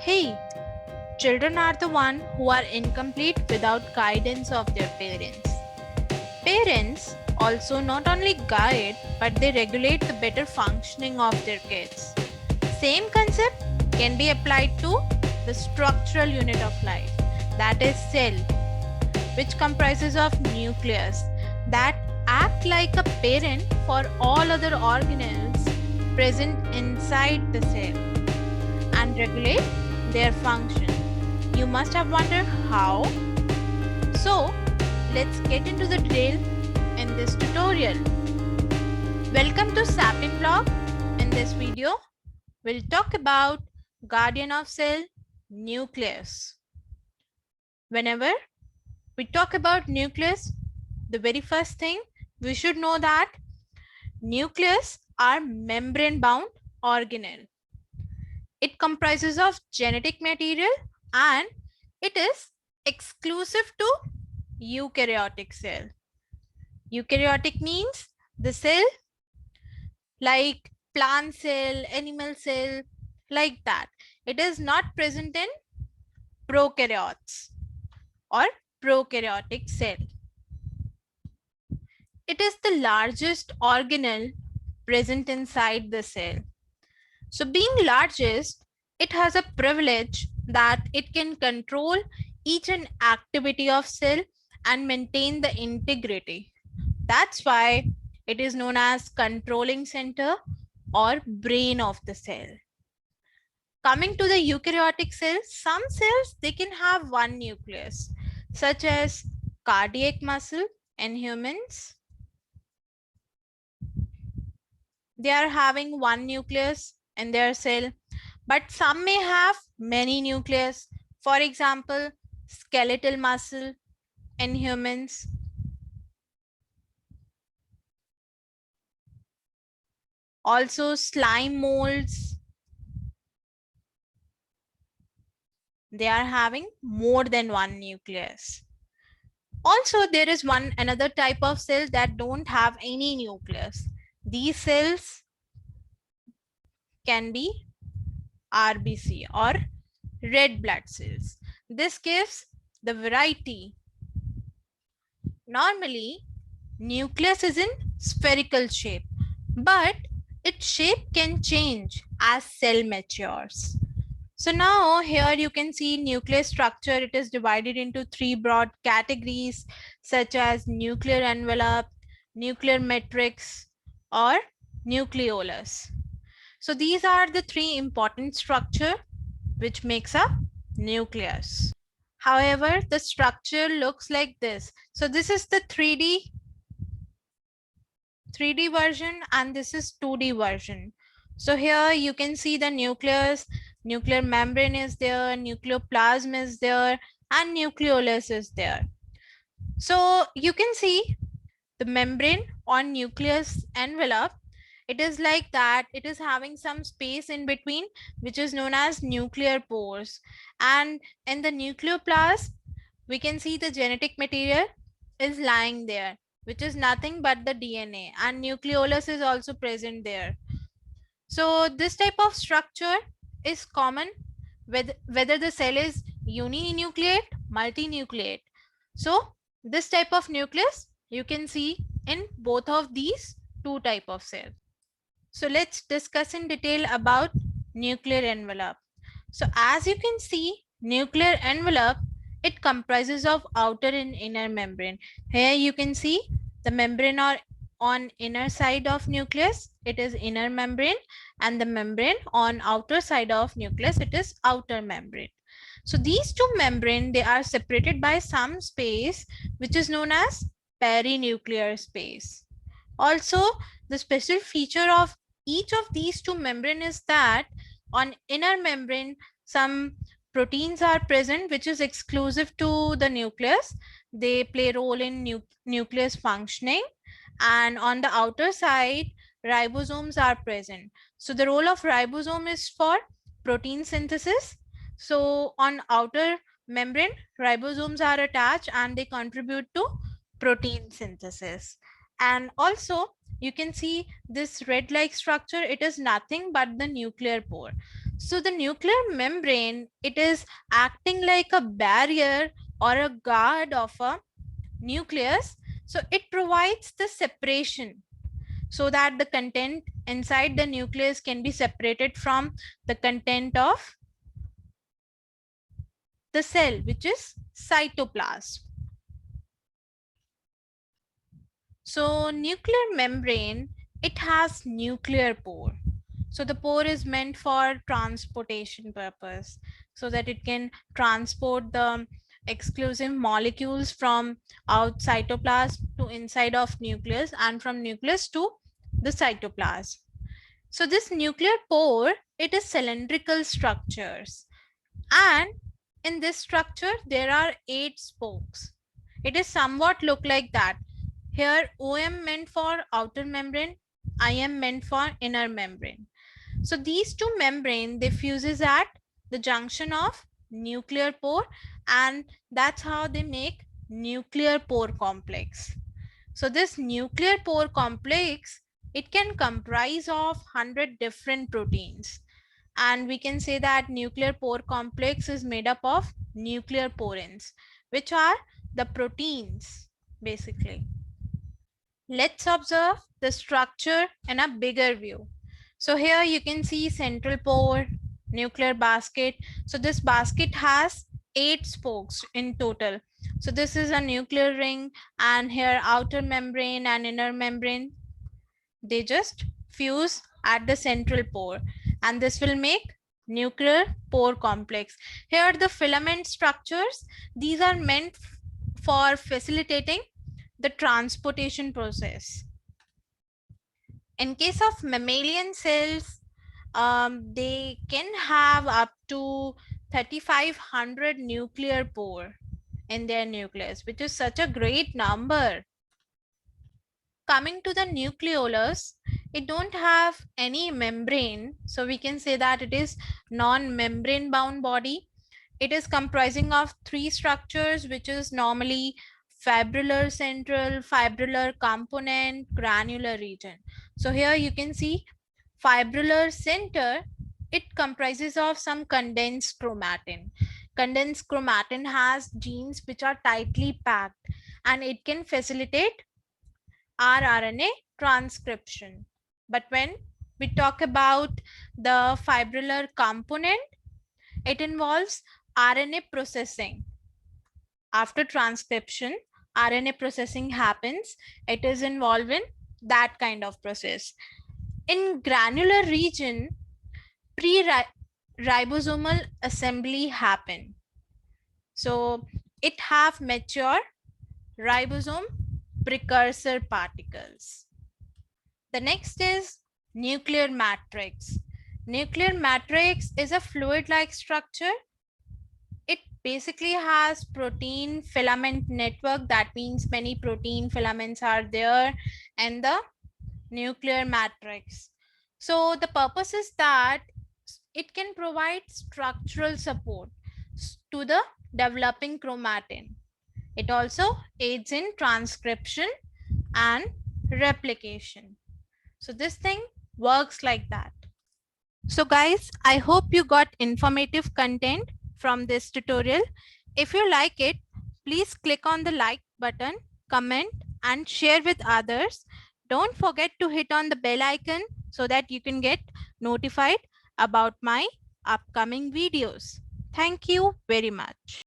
Hey, children are the one who are incomplete without guidance of their parents. Parents also not only guide but they regulate the better functioning of their kids. Same concept can be applied to the structural unit of life, that is cell, which comprises of nucleus that act like a parent for all other organelles present inside the cell and regulate their function. You must have wondered how. So, let's get into the detail in this tutorial. Welcome to Sapin Blog. In this video, we'll talk about guardian of cell, nucleus. Whenever we talk about nucleus, the very first thing we should know that nucleus are membrane-bound organelle. It comprises of genetic material and it is exclusive to eukaryotic cell. Eukaryotic means the cell like plant cell, animal cell, like that. It is not present in prokaryotes or prokaryotic cell. It is the largest organelle present inside the cell. So being largest, it has a privilege that it can control each and activity of cell and maintain the integrity. That's why it is known as controlling center or brain of the cell. Coming to the eukaryotic cells, some cells, they can have one nucleus, such as cardiac muscle in humans. They are having one nucleus in their cell, but some may have many nucleus. For example, skeletal muscle in humans. Also slime molds. They are having more than one nucleus. Also, there is another type of cell that don't have any nucleus. These cells can be RBC or red blood cells. This gives the variety. Normally, nucleus is in spherical shape, but its shape can change as cell matures. So now here you can see nucleus structure. It is divided into three broad categories such as nuclear envelope, nuclear matrix, or nucleolus. So these are the three important structure which makes up nucleus. However, the structure looks like this. So this is the 3D version and this is 2D version. So here you can see the nucleus, nuclear membrane is there, nucleoplasm is there, and nucleolus is there. So you can see the membrane on nucleus envelope. It is like that. It is having some space in between, which is known as nuclear pores. And in the nucleoplasm, we can see the genetic material is lying there, which is nothing but the DNA, and nucleolus is also present there. So this type of structure is common whether the cell is uninucleate, multinucleate. So this type of nucleus you can see in both of these two type of cells. So let's discuss in detail about nuclear envelope. So as you can see, nuclear envelope, it comprises of outer and inner membrane. Here you can see the membrane or on inner side of nucleus, it is inner membrane, and the membrane on outer side of nucleus, it is outer membrane. So these two membrane, they are separated by some space which is known as perinuclear space. Also, the special feature of each of these two membrane is that on inner membrane, some proteins are present which is exclusive to the nucleus. They play a role in nucleus functioning. And on the outer side, ribosomes are present. So the role of ribosome is for protein synthesis. So on outer membrane, ribosomes are attached and they contribute to protein synthesis. And also you can see this red-like structure. It is nothing but the nuclear pore. So the nuclear membrane, it is acting like a barrier or a guard of a nucleus. So it provides the separation so that the content inside the nucleus can be separated from the content of the cell, which is cytoplasm. So nuclear membrane, it has nuclear pore. So the pore is meant for transportation purpose so that it can transport the exclusive molecules from out cytoplasm to inside of nucleus and from nucleus to the cytoplasm. So this nuclear pore, it is cylindrical structures, and in this structure there are 8 spokes. It is somewhat look like that. Here OM meant for outer membrane, IM meant for inner membrane. So these two membrane, they fuses at the junction of nuclear pore, and that's how they make nuclear pore complex. So this nuclear pore complex, it can comprise of 100 different proteins. And we can say that nuclear pore complex is made up of nuclear porins, which are the proteins basically. Let's observe the structure in a bigger view. So here you can see central pore, nuclear basket. So this basket has 8 spokes in total. So this is a nuclear ring, and here outer membrane and inner membrane, they just fuse at the central pore, and this will make nuclear pore complex. Here the filament structures, these are meant for facilitating the transportation process. In case of mammalian cells, they can have up to 3,500 nuclear pore in their nucleus, which is such a great number. Coming to the nucleolus, it don't have any membrane, so we can say that it is non-membrane bound body. It is comprising of 3 structures, which is normally fibrillar central, fibrillar component, granular region. So here you can see fibrillar center, it comprises of some condensed chromatin. Condensed chromatin has genes which are tightly packed, and it can facilitate rRNA transcription. But when we talk about the fibrillar component, it involves RNA processing. After transcription, RNA processing happens. It is involved in that kind of process. In granular region, pre-ribosomal assembly happen. So it have mature ribosome precursor particles. The next is nuclear matrix. Nuclear matrix is a fluid-like structure. It basically has protein filament network. That means many protein filaments are there in the nuclear matrix. So the purpose is that it can provide structural support to the developing chromatin. It also aids in transcription and replication. So this thing works like that. So guys, I hope you got informative content from this tutorial. If you like it, please click on the like button, comment and share with others. Don't forget to hit on the bell icon so that you can get notified about my upcoming videos. Thank you very much.